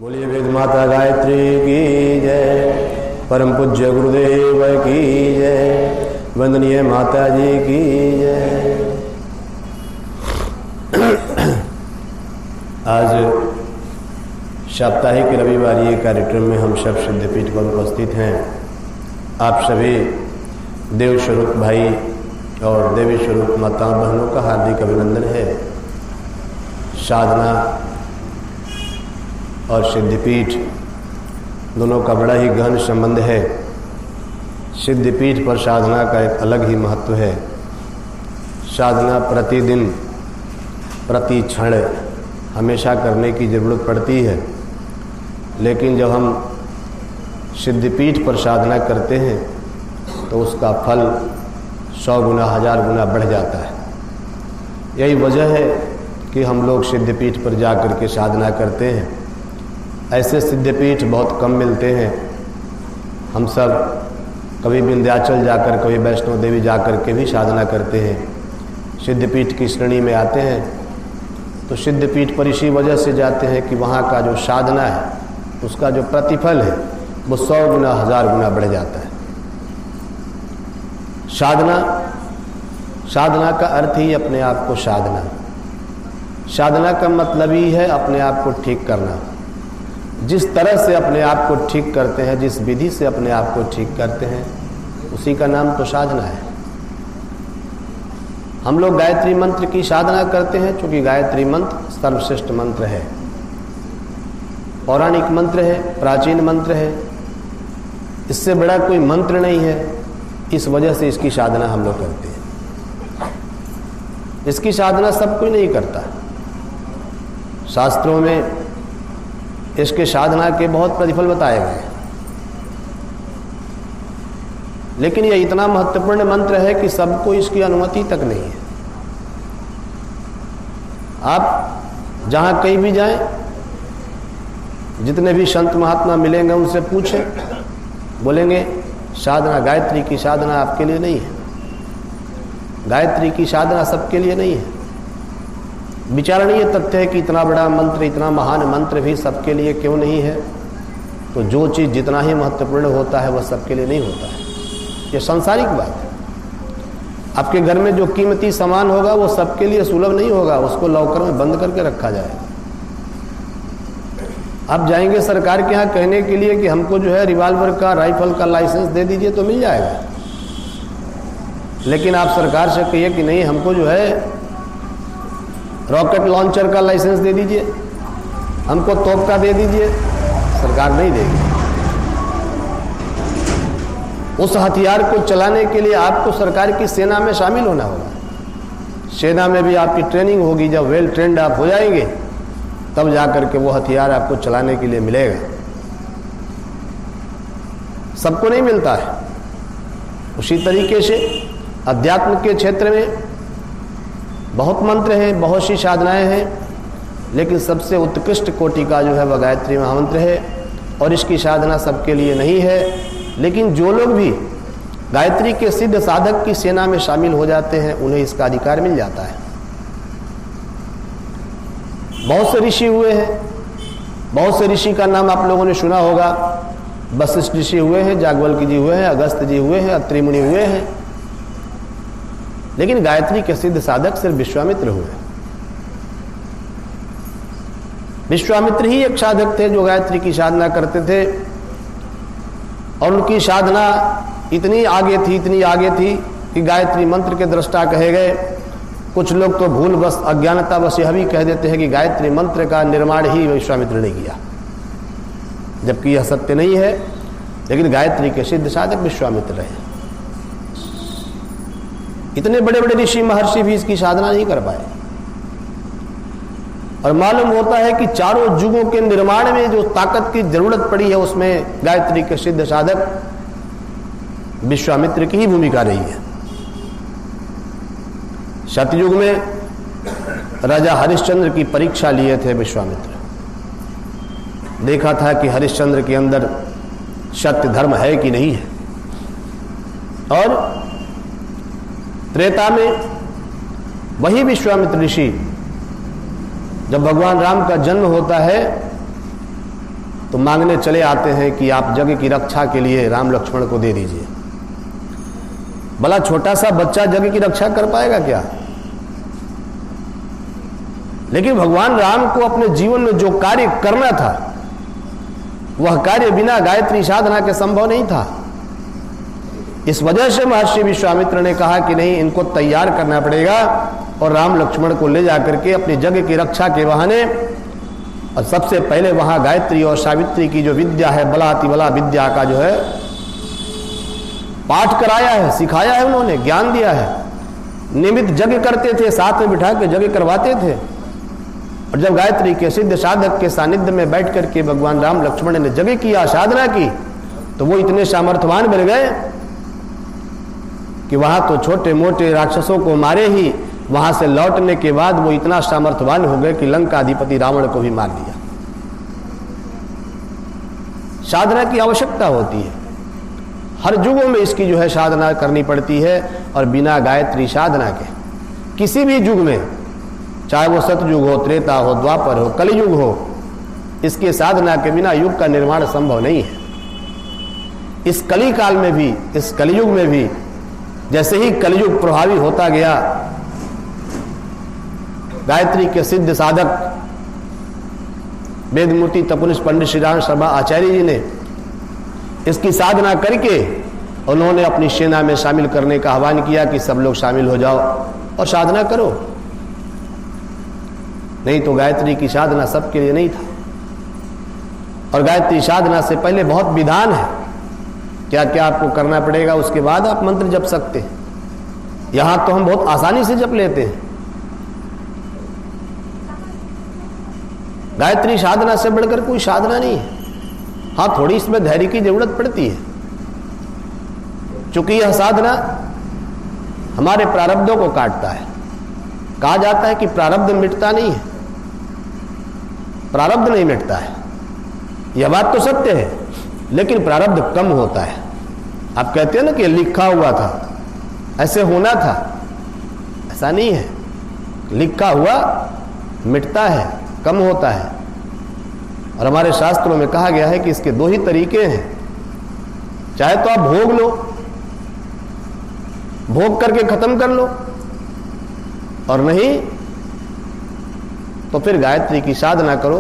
बोलिए वेद माता गायत्री की जय, परम पूज्य गुरुदेव की जय, वंदनीय माता जी की जय। आज साप्ताहिक रविवारी कार्यक्रम में हम सब सिद्धपीठ पर उपस्थित हैं। आप सभी देव स्वरूप भाई और देवी स्वरूप माताओं बहनों का हार्दिक अभिनंदन है। साधना और सिद्धपीठ दोनों का बड़ा ही गहन संबंध है। सिद्धपीठ पर साधना का एक अलग ही महत्व है। साधना प्रतिदिन प्रति क्षण हमेशा करने की ज़रूरत पड़ती है, लेकिन जब हम सिद्धपीठ पर साधना करते हैं तो उसका फल 100 गुना 1000 गुना बढ़ जाता है। यही वजह है कि हम लोग सिद्धपीठ पर जा कर के साधना करते हैं। ऐसे सिद्धपीठ बहुत कम मिलते हैं। हम सब कभी विंध्याचल जाकर, कभी वैष्णो देवी जाकर के भी साधना करते हैं। सिद्धपीठ की श्रेणी में आते हैं तो सिद्धपीठ पर इसी वजह से जाते हैं कि वहाँ का जो साधना है उसका जो प्रतिफल है वो 100 गुना 1000 गुना बढ़ जाता है। साधना का अर्थ ही अपने आप को साधना। साधना का मतलब ही है अपने आप को ठीक करना। जिस तरह से अपने आप को ठीक करते हैं, जिस विधि से अपने आप को ठीक करते हैं, उसी का नाम तो साधना है। हम लोग गायत्री मंत्र की साधना करते हैं क्योंकि गायत्री मंत्र सर्वश्रेष्ठ मंत्र है, पौराणिक मंत्र है, प्राचीन मंत्र है। इससे बड़ा कोई मंत्र नहीं है। इस वजह से इसकी साधना हम लोग करते हैं। इसकी साधना सब कोई नहीं करता। शास्त्रों में इसके साधना के बहुत प्रतिफल बताए गए हैं, लेकिन यह इतना महत्वपूर्ण मंत्र है कि सबको इसकी अनुमति तक नहीं है। आप जहाँ कहीं भी जाएं, जितने भी संत महात्मा मिलेंगे उनसे पूछें, बोलेंगे साधना, गायत्री की साधना आपके लिए नहीं है। गायत्री की साधना सबके लिए नहीं है। विचारणीय तथ्य है कि इतना बड़ा मंत्र, इतना महान मंत्र भी सबके लिए क्यों नहीं है। तो जो चीज़ जितना ही महत्वपूर्ण होता है वह सबके लिए नहीं होता है। ये सांसारिक बात है। आपके घर में जो कीमती सामान होगा वो सबके लिए सुलभ नहीं होगा। उसको लॉकर में बंद करके रखा जाए। आप जाएंगे सरकार के यहाँ कहने के लिए कि हमको जो है रिवाल्वर का, राइफल का लाइसेंस दे दीजिए, तो मिल जाएगा। लेकिन आप सरकार से कहिए कि नहीं, हमको जो है रॉकेट लॉन्चर का लाइसेंस दे दीजिए, हमको तोप का दे दीजिए, सरकार नहीं देगी। उस हथियार को चलाने के लिए आपको सरकार की सेना में शामिल होना होगा। सेना में भी आपकी ट्रेनिंग होगी। जब वेल ट्रेंड आप हो जाएंगे तब जाकर के वो हथियार आपको चलाने के लिए मिलेगा। सबको नहीं मिलता है। उसी तरीके से अध्यात्म के क्षेत्र में बहुत मंत्र हैं, बहुत सी साधनाएं हैं, लेकिन सबसे उत्कृष्ट कोटि का जो है वह गायत्री महामंत्र है। और इसकी साधना सबके लिए नहीं है। लेकिन जो लोग भी गायत्री के सिद्ध साधक की सेना में शामिल हो जाते हैं उन्हें इसका अधिकार मिल जाता है। बहुत से ऋषि हुए हैं। बहुत से ऋषि का नाम आप लोगों ने सुना होगा। वशिष्ठ ऋषि हुए हैं, जाग्वल्क्य जी हुए हैं, अगस्त्य जी हुए हैं, अत्रि मुनि हुए हैं। लेकिन गायत्री के सिद्ध साधक सिर्फ विश्वामित्र हुए। विश्वामित्र ही एक साधक थे जो गायत्री की साधना करते थे। और उनकी साधना इतनी आगे थी कि गायत्री मंत्र के दृष्टा कहे गए। कुछ लोग तो भूलवश, अज्ञानतावश यह भी कह देते हैं कि गायत्री मंत्र का निर्माण ही विश्वामित्र ने किया, जबकि यह सत्य नहीं है। लेकिन गायत्री के सिद्ध साधक विश्वामित्र रहे। इतने बड़े बड़े ऋषि महर्षि भी इसकी साधना नहीं कर पाए। और मालूम होता है कि चारों युगों के निर्माण में जो ताकत की जरूरत पड़ी है उसमें गायत्री के सिद्ध साधक विश्वामित्र की ही भूमिका रही है। सतयुग में राजा हरिश्चंद्र की परीक्षा लिए थे विश्वामित्र। देखा था कि हरिश्चंद्र के अंदर सत्य धर्म है कि नहीं है। और त्रेता में वही विश्वामित्र ऋषि, जब भगवान राम का जन्म होता है तो मांगने चले आते हैं कि आप जग की रक्षा के लिए राम लक्ष्मण को दे दीजिए। भला छोटा सा बच्चा जग की रक्षा कर पाएगा क्या? लेकिन भगवान राम को अपने जीवन में जो कार्य करना था वह कार्य बिना गायत्री साधना के संभव नहीं था। इस वजह से महर्षि विश्वामित्र ने कहा कि नहीं, इनको तैयार करना पड़ेगा और राम लक्ष्मण को ले जाकर के अपनी जग की रक्षा के बहाने, और सबसे पहले वहां गायत्री और सावित्री की जो विद्या है, बलाति बला विद्या का जो है पाठ कराया है, सिखाया है, उन्होंने ज्ञान दिया है। नियमित यज्ञ करते थे, साथ में बिठा के यज्ञ करवाते थे। और जब गायत्री के सिद्ध साधक के सानिध्य में बैठ करके भगवान राम लक्ष्मण ने यज्ञ किया, साधना की, तो वो इतने सामर्थ्यवान बन गए कि वहां तो छोटे मोटे राक्षसों को मारे ही, वहां से लौटने के बाद वो इतना सामर्थ्यवान हो गए कि लंका अधिपति रावण को भी मार दिया। साधना की आवश्यकता होती है, हर युगों में इसकी जो है साधना करनी पड़ती है। और बिना गायत्री साधना के किसी भी युग में, चाहे वो सतयुग हो, त्रेता हो, द्वापर हो, कलयुग हो, इसके साधना के बिना युग का निर्माण संभव नहीं है। इस कली काल में भी, इस कलयुग में भी, जैसे ही कलयुग प्रभावी होता गया, गायत्री के सिद्ध साधक वेदमूर्ति तपोनिष पंडित श्री राम शर्मा आचार्य जी ने इसकी साधना करके उन्होंने अपनी सेना में शामिल करने का आह्वान किया कि सब लोग शामिल हो जाओ और साधना करो। नहीं तो गायत्री की साधना सबके लिए नहीं था। और गायत्री साधना से पहले बहुत विधान है, क्या क्या आपको करना पड़ेगा, उसके बाद आप मंत्र जप सकते हैं। यहां तो हम बहुत आसानी से जप लेते हैं। गायत्री साधना से बढ़कर कोई साधना नहीं है। हाँ, थोड़ी इसमें धैर्य की जरूरत पड़ती है, क्योंकि यह साधना हमारे प्रारब्धों को काटता है। कहा जाता है कि प्रारब्ध मिटता नहीं है, प्रारब्ध नहीं मिटता है। यह बात तो सत्य है, लेकिन प्रारब्ध कम होता है। आप कहते हैं ना कि लिखा हुआ था, ऐसे होना था, ऐसा नहीं है। लिखा हुआ मिटता है, कम होता है। और हमारे शास्त्रों में कहा गया है कि इसके दो ही तरीके हैं। चाहे तो आप भोग लो, भोग करके खत्म कर लो, और नहीं तो फिर गायत्री की साधना करो।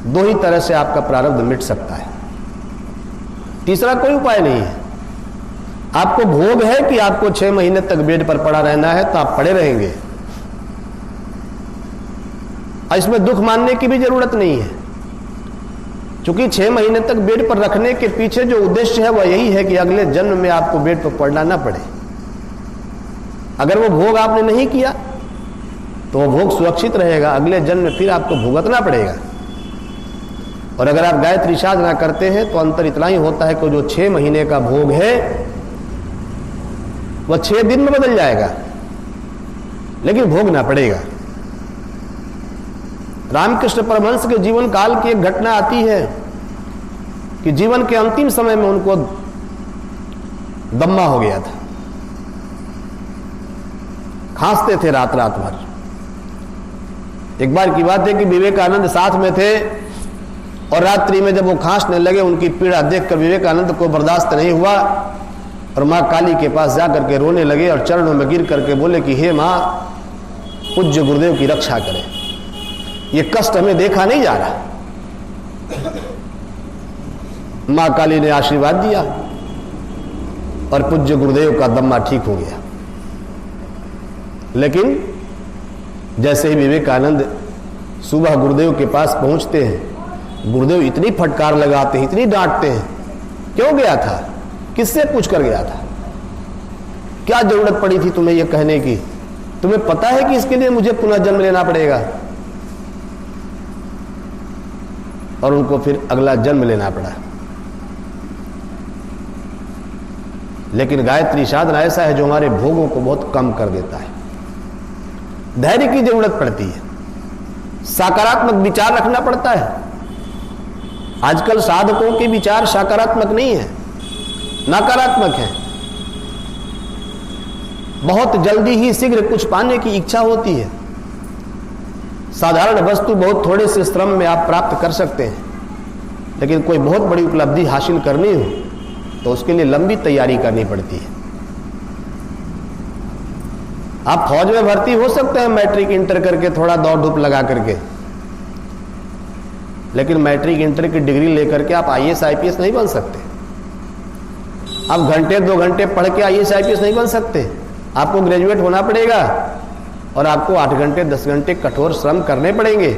दो ही तरह से आपका प्रारब्ध मिट सकता है, तीसरा कोई उपाय नहीं है। आपको भोग है कि आपको 6 महीने तक बेड पर पड़ा रहना है, तो आप पड़े रहेंगे। इसमें दुख मानने की भी जरूरत नहीं है, क्योंकि 6 महीने तक बेड पर रखने के पीछे जो उद्देश्य है वह यही है कि अगले जन्म में आपको बेड पर पड़ना ना पड़े। अगर वो भोग आपने नहीं किया तो वो भोग सुरक्षित रहेगा, अगले जन्म में फिर आपको भुगतना पड़ेगा। और अगर आप गायत्री साधना करते हैं तो अंतर इतना ही होता है कि जो 6 महीने का भोग है वह 6 दिन में बदल जाएगा, लेकिन भोगना पड़ेगा। रामकृष्ण परमहंस के जीवन काल की एक घटना आती है कि जीवन के अंतिम समय में उनको दम्मा हो गया था, खांसते थे रात रात भर। एक बार की बात है कि विवेकानंद साथ में थे, और रात्रि में जब वो खांसने लगे, उनकी पीड़ा देखकर विवेकानंद को बर्दाश्त नहीं हुआ और मां काली के पास जाकर के रोने लगे और चरणों में गिर करके बोले कि हे मां, पूज्य गुरुदेव की रक्षा करें, ये कष्ट हमें देखा नहीं जा रहा। मां काली ने आशीर्वाद दिया और पूज्य गुरुदेव का दम्मा ठीक हो गया। लेकिन जैसे ही विवेकानंद सुबह गुरुदेव के पास पहुंचते हैं, गुरुदेव इतनी फटकार लगाते हैं, इतनी डांटते हैं। क्यों गया था, किससे पूछ कर गया था, क्या जरूरत पड़ी थी तुम्हें यह कहने की, तुम्हें पता है कि इसके लिए मुझे पुनः जन्म लेना पड़ेगा। और उनको फिर अगला जन्म लेना पड़ा। लेकिन गायत्री साधना ऐसा है जो हमारे भोगों को बहुत कम कर देता है। धैर्य की जरूरत पड़ती है, सकारात्मक विचार रखना पड़ता है। आजकल साधकों के विचार सकारात्मक नहीं है, नकारात्मक है। बहुत जल्दी ही शीघ्र कुछ पाने की इच्छा होती है। साधारण वस्तु बहुत थोड़े से श्रम में आप प्राप्त कर सकते हैं, लेकिन कोई बहुत बड़ी उपलब्धि हासिल करनी हो तो उसके लिए लंबी तैयारी करनी पड़ती है। आप फौज में भर्ती हो सकते हैं मैट्रिक इंटर करके, थोड़ा दौड़ धूप लगा करके, लेकिन मैट्रिक इंटर की डिग्री लेकर के आप आईएएस आईपीएस नहीं बन सकते। आप घंटे 2 घंटे पढ़ के आईएएस आईपीएस नहीं बन सकते। आपको ग्रेजुएट होना पड़ेगा और आपको 8 घंटे 10 घंटे कठोर श्रम करने पड़ेंगे,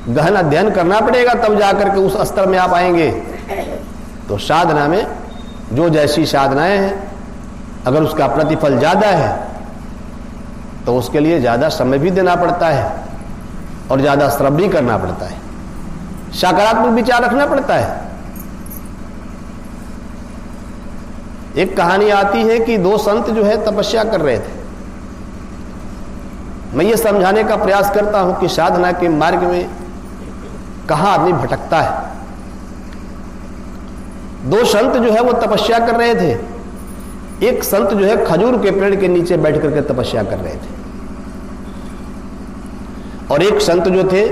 गहन अध्ययन करना पड़ेगा, तब जाकर के उस स्तर में आप आएंगे। तो साधना में जो जैसी साधनाएं हैं, अगर उसका प्रतिफल ज्यादा है तो उसके लिए ज्यादा समय भी देना पड़ता है और ज्यादा श्रम भी करना पड़ता है, सकारात्मक विचार रखना पड़ता है। एक कहानी आती है कि 2 संत जो है तपस्या कर रहे थे। मैं ये समझाने का प्रयास करता हूं कि साधना के मार्ग में कहां आदमी भटकता है। 2 संत जो है वो तपस्या कर रहे थे। एक संत जो है खजूर के पेड़ के नीचे बैठ करके तपस्या कर रहे थे और एक संत जो थे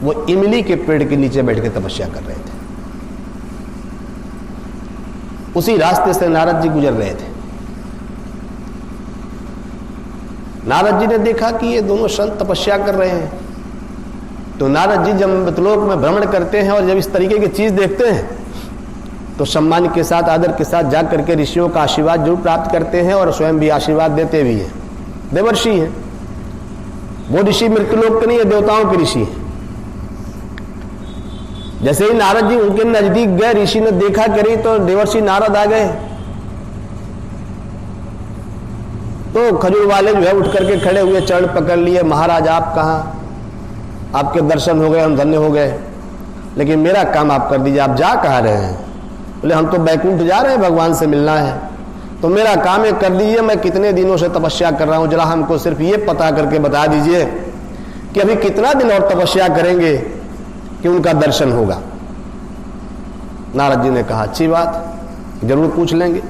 वो इमली के पेड़ के नीचे बैठ के तपस्या कर रहे थे। उसी रास्ते से नारद जी गुजर रहे थे। नारद जी ने देखा कि ये दोनों संत तपस्या कर रहे हैं, तो नारद जी जब मृतलोक में भ्रमण करते हैं और जब इस तरीके की चीज देखते हैं तो सम्मान के साथ, आदर के साथ जा करके ऋषियों का आशीर्वाद जरूर प्राप्त करते हैं और स्वयं भी आशीर्वाद देते भी हैं। देवर्षि हैं वो, ऋषि मृत्युलोक के नहीं है, देवताओं के ऋषि हैं। जैसे ही नारद जी उनके नजदीक गए, ऋषि ने देखा करी तो देवर्षि नारद आ गए। तो खजूर वाले जो है उठ करके खड़े हुए, चरण पकड़ लिए, महाराज आप कहाँ, आपके दर्शन हो गए, हम धन्य हो गए, लेकिन मेरा काम आप कर दीजिए। आप जा कहाँ रहे हैं? बोले हम तो बैकुंठ जा रहे हैं, भगवान से मिलना है। तो मेरा काम है कर दीजिए, मैं कितने दिनों से तपस्या कर रहा हूं, जरा हमको सिर्फ ये पता करके बता दीजिए कि अभी कितना दिन और तपस्या करेंगे कि उनका दर्शन होगा। नारद जी ने कहा अच्छी बात, जरूर पूछ लेंगे।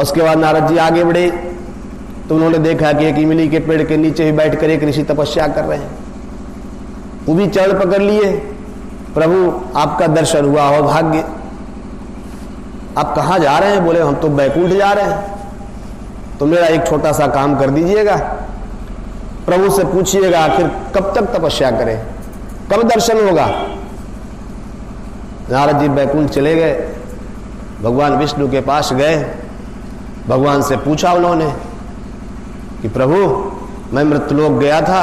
उसके बाद नारद जी आगे बढ़े तो उन्होंने देखा कि एक इमली के पेड़ के नीचे ही बैठकर एक ऋषि तपस्या कर रहे हैं। वो भी चरण पकड़ लिए, प्रभु आपका दर्शन हुआ हो भाग्य। आप कहाँ जा रहे हैं? बोले हम तो बैकुंठ जा रहे हैं। तो मेरा एक छोटा सा काम कर दीजिएगा, प्रभु से पूछिएगा आखिर कब तक तपस्या करें, कब दर्शन होगा। नारद जी बैकुंठ चले गए, भगवान विष्णु के पास गए, भगवान से पूछा उन्होंने कि प्रभु मैं मृत्युलोक गया था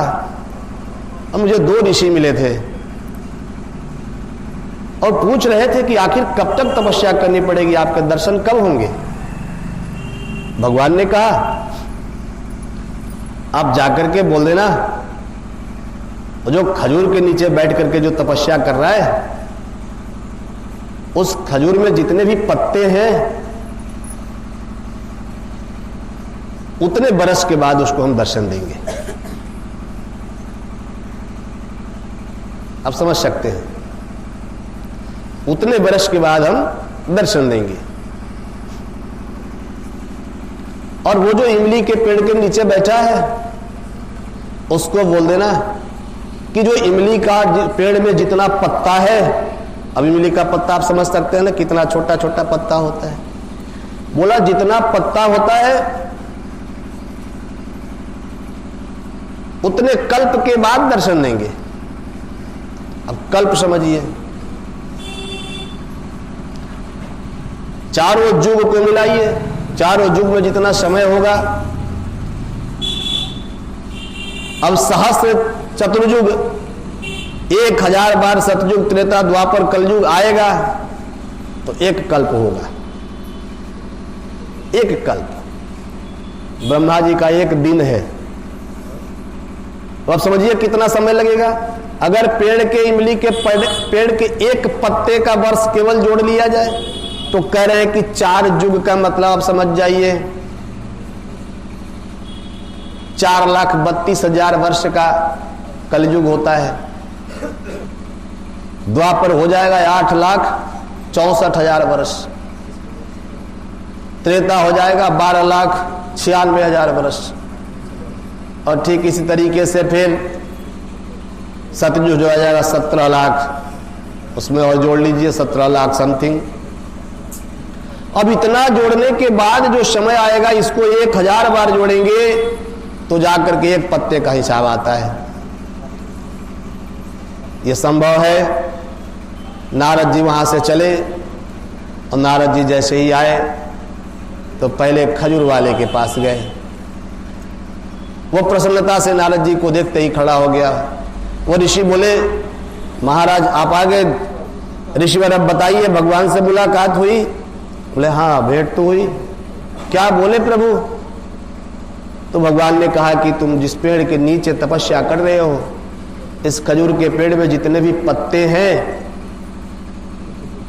और मुझे 2 ऋषि मिले थे और पूछ रहे थे कि आखिर कब तक तपस्या करनी पड़ेगी, आपके दर्शन कब होंगे। भगवान ने कहा आप जाकर के बोल देना, जो खजूर के नीचे बैठ करके जो तपस्या कर रहा है उस खजूर में जितने भी पत्ते हैं उतने बरस के बाद उसको हम दर्शन देंगे। आप समझ सकते हैं, उतने बरस के बाद हम दर्शन देंगे। और वो जो इमली के पेड़ के नीचे बैठा है उसको बोल देना कि जो इमली का पेड़ में जितना पत्ता है, अब इमली का पत्ता आप समझ सकते हैं ना कितना छोटा छोटा पत्ता होता है, बोला जितना पत्ता होता है उतने कल्प के बाद दर्शन देंगे। अब कल्प समझिए, चारों युग को मिलाइए, चारों युग में जितना समय होगा, अब सहस्र चतुर्युग 1000 बार सतयुग त्रेता द्वापर कलयुग आएगा तो एक कल्प होगा। एक कल्प ब्रह्मा जी का एक दिन है। तो अब समझिए कितना समय लगेगा। अगर पेड़ के इमली के पेड़ के एक पत्ते का वर्ष केवल जोड़ लिया जाए तो कह रहे हैं कि 4 युग का मतलब आप समझ जाइए 4,32,000 वर्ष का कलयुग होता है। द्वापर हो जाएगा 8,64,000 वर्ष, त्रेता हो जाएगा 12,96,000 वर्ष, और ठीक इसी तरीके से फिर सतयुग हो जाएगा उसमें और जोड़ लीजिए 17 लाख समथिंग। अब इतना जोड़ने के बाद जो समय आएगा, इसको 1000 बार जोड़ेंगे तो जाकर के एक पत्ते का हिसाब आता है। यह संभव है। नारद जी वहां से चले और नारद जी जैसे ही आए तो पहले खजूर वाले के पास गए। वो प्रसन्नता से नारद जी को देखते ही खड़ा हो गया। वो ऋषि बोले, महाराज आप आ गए। ऋषिवर अब बताइए, भगवान से मुलाकात हुई? बोले हाँ, भेंट तो हुई। क्या बोले प्रभु? तो भगवान ने कहा कि तुम जिस पेड़ के नीचे तपस्या कर रहे हो, इस खजूर के पेड़ में जितने भी पत्ते हैं,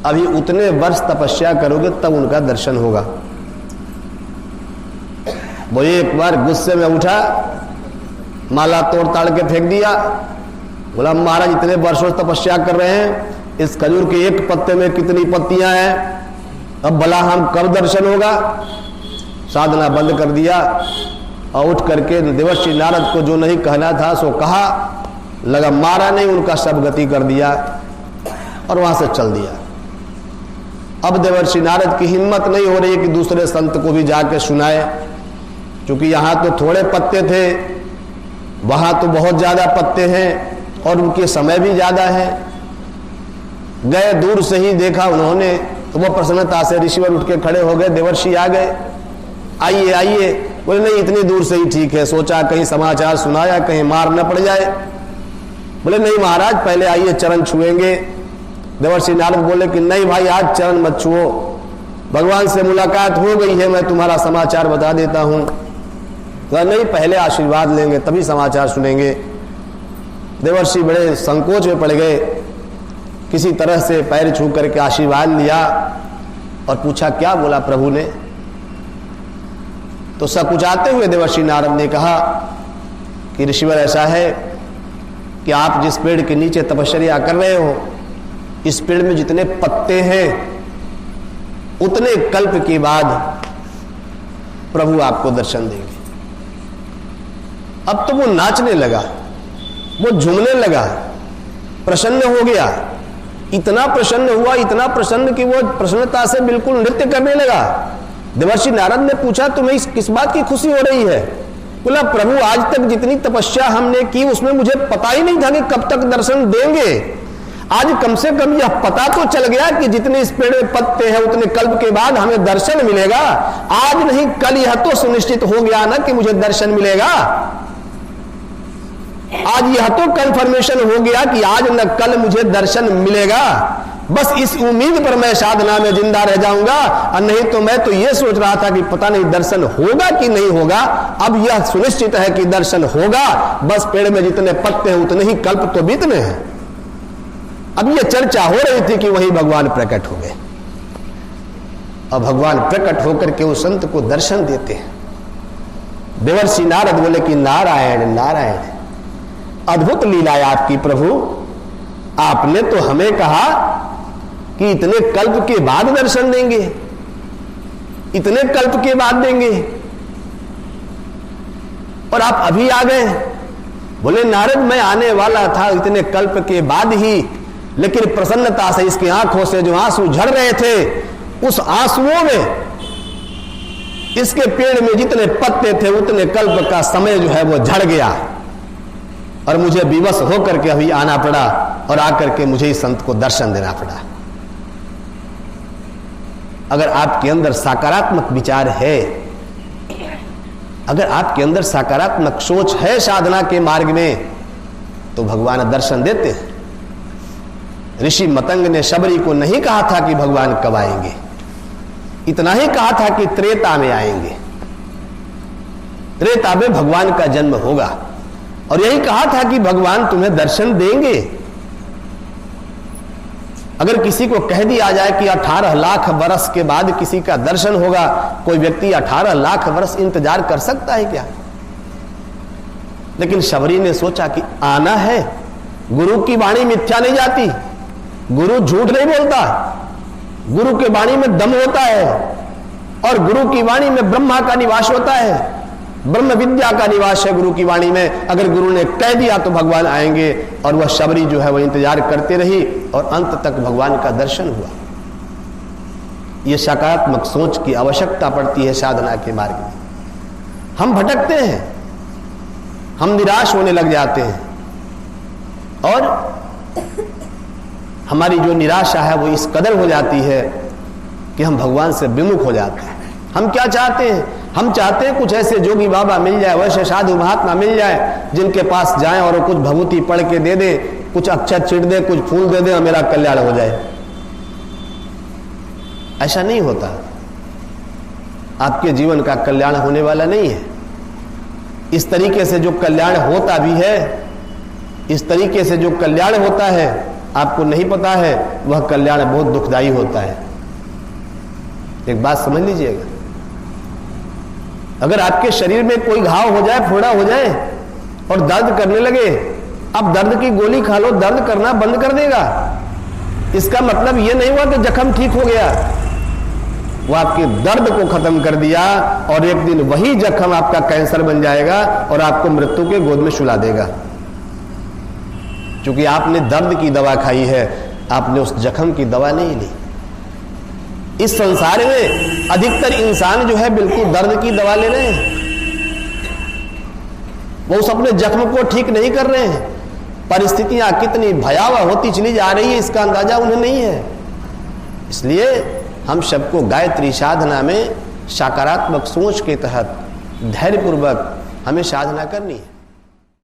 अभी उतने वर्ष तपस्या करोगे तब उनका दर्शन होगा। वो एक बार गुस्से में उठा, माला तोड़ ताड़ के फेंक दिया। बोला महाराज इतने वर्षों से तपस्या कर रहे हैं, इस खजूर के एक पत्ते में कितनी पत्तियां हैं, अब भला हम कब दर्शन होगा? साधना बंद कर दिया और उठ करके देवर्षि नारद को जो नहीं कहना था सो कहा, लगा मारा नहीं, उनका सब गति कर दिया और वहां से चल दिया। अब देवर्षि नारद की हिम्मत नहीं हो रही कि दूसरे संत को भी जाके सुनाए, क्योंकि यहां तो थोड़े पत्ते थे, वहां तो बहुत ज्यादा पत्ते हैं और उनके समय भी ज्यादा है। गए, दूर से ही देखा उन्होंने तो वो प्रसन्नता से ऋषिवर उठ के खड़े हो गए। देवर्षि आ गए, आइए आइए। बोले नहीं, इतनी दूर से ही ठीक है, सोचा कहीं समाचार सुनाया, कहीं मार न पड़ जाए। बोले नहीं महाराज, पहले आइए, चरण छुएंगे। देवर्षि नारद बोले कि नहीं भाई, आज चरण मत छुओ, भगवान से मुलाकात हो गई है, मैं तुम्हारा समाचार बता देता हूं। तो नहीं, पहले आशीर्वाद लेंगे तभी समाचार सुनेंगे। देवर्षि बड़े संकोच में पड़ गए, किसी तरह से पैर छू करके आशीर्वाद लिया और पूछा क्या बोला प्रभु ने? तो सकुचाते हुए देवर्षि नारद ने कहा कि ऋषिवर ऐसा है कि आप जिस पेड़ के नीचे तपस्या कर रहे हो, इस पेड़ में जितने पत्ते हैं उतने कल्प के बाद प्रभु आपको दर्शन देंगे। अब तो वो नाचने लगा, वो झूमने लगा, प्रसन्न हो गया। इतना प्रसन्न हुआ, इतना प्रसन्न कि वो प्रसन्नता से बिल्कुल नृत्य करने लगा। देवर्षि नारद ने पूछा तुम्हें किस बात की खुशी हो रही है? बोला प्रभु आज तक जितनी तपस्या हमने की उसमें मुझे पता ही नहीं था कि कब तक दर्शन देंगे। आज कम से कम यह पता तो चल गया कि जितने इस पेड़ में पत्ते हैं उतने कल्प के बाद हमें दर्शन मिलेगा। आज नहीं कल यह तो सुनिश्चित हो गया ना कि मुझे दर्शन मिलेगा। आज यह तो कंफर्मेशन हो गया कि आज न कल मुझे दर्शन मिलेगा। बस इस उम्मीद पर मैं साधना में जिंदा रह जाऊंगा, और नहीं तो मैं तो यह सोच रहा था कि पता नहीं दर्शन होगा कि नहीं होगा। अब यह सुनिश्चित है कि दर्शन होगा। बस पेड़ में जितने पत्ते हैं उतने ही कल्प तो बीतने हैं। अब यह चर्चा हो रही थी कि वही भगवान प्रकट हो गए, और भगवान प्रकट होकर के उस संत को दर्शन देते हैं। देवर्षि नारद बोले कि नारायण नारायण, अद्भुत लीला है आपकी प्रभु। आपने तो हमें कहा कि इतने कल्प के बाद दर्शन देंगे, इतने कल्प के बाद देंगे, और आप अभी आ गए। बोले नारद मैं आने वाला था इतने कल्प के बाद ही, लेकिन प्रसन्नता से इसकी आंखों से जो आंसू झड़ रहे थे, उस आंसुओं में इसके पेड़ में जितने पत्ते थे उतने कल्प का समय जो है वो झड़ गया, और मुझे विवश होकर के अभी आना पड़ा, और आकर के मुझे इस संत को दर्शन देना पड़ा। अगर आपके अंदर सकारात्मक विचार है, अगर आपके अंदर सकारात्मक सोच है साधना के मार्ग में, तो भगवान दर्शन देते हैं। ऋषि मतंग ने शबरी को नहीं कहा था कि भगवान कब आएंगे, इतना ही कहा था कि त्रेता में आएंगे, त्रेता में भगवान का जन्म होगा, और यही कहा था कि भगवान तुम्हें दर्शन देंगे। अगर किसी को कह दिया जाए कि 18 लाख वर्ष के बाद किसी का दर्शन होगा, कोई व्यक्ति 18 लाख वर्ष इंतजार कर सकता है क्या? लेकिन शबरी ने सोचा कि आना है, गुरु की वाणी मिथ्या नहीं जाती, गुरु झूठ नहीं बोलता, गुरु के वाणी में दम होता है, और गुरु की वाणी में ब्रह्मा का निवास होता है। ब्रह्म विद्या का निवास है गुरु की वाणी में। अगर गुरु ने कह दिया तो भगवान आएंगे। और वह शबरी जो है वह इंतजार करते रही और अंत तक भगवान का दर्शन हुआ। यह सकारात्मक सोच की आवश्यकता पड़ती है साधना के मार्ग में। हम भटकते हैं, हम निराश होने लग जाते हैं और हमारी जो निराशा है वो इस कदर हो जाती है कि हम भगवान से विमुख हो जाते हैं। हम क्या चाहते हैं? हम चाहते हैं कुछ ऐसे जोगी बाबा मिल जाए, वैसे साधु महात्मा मिल जाए जिनके पास जाएं और कुछ भभूति पढ़ के दे दे, कुछ अक्षत छिट दे, कुछ फूल दे दे और मेरा कल्याण हो जाए। ऐसा नहीं होता। आपके जीवन का कल्याण होने वाला नहीं है। इस तरीके से जो कल्याण होता भी है, इस तरीके से जो कल्याण होता है आपको नहीं पता है, वह कल्याण बहुत दुखदाई होता है। एक बात समझ लीजिएगा, अगर आपके शरीर में कोई घाव हो जाए, फोड़ा हो जाए और दर्द करने लगे, अब दर्द की गोली खा लो, दर्द करना बंद कर देगा। इसका मतलब यह नहीं हुआ कि जख्म ठीक हो गया, वो आपके दर्द को खत्म कर दिया और एक दिन वही जख्म आपका कैंसर बन जाएगा और आपको मृत्यु के गोद में सुला देगा। क्योंकि आपने दर्द की दवा खाई है, आपने उस जख्म की दवा नहीं ली। इस संसार में अधिकतर इंसान जो है बिल्कुल दर्द की दवा ले रहे हैं, वो उस अपने जख्म को ठीक नहीं कर रहे हैं। परिस्थितियां कितनी भयावह होती चली जा रही है इसका अंदाजा उन्हें नहीं है। इसलिए हम सबको गायत्री साधना में सकारात्मक सोच के तहत धैर्यपूर्वक हमें साधना करनी है।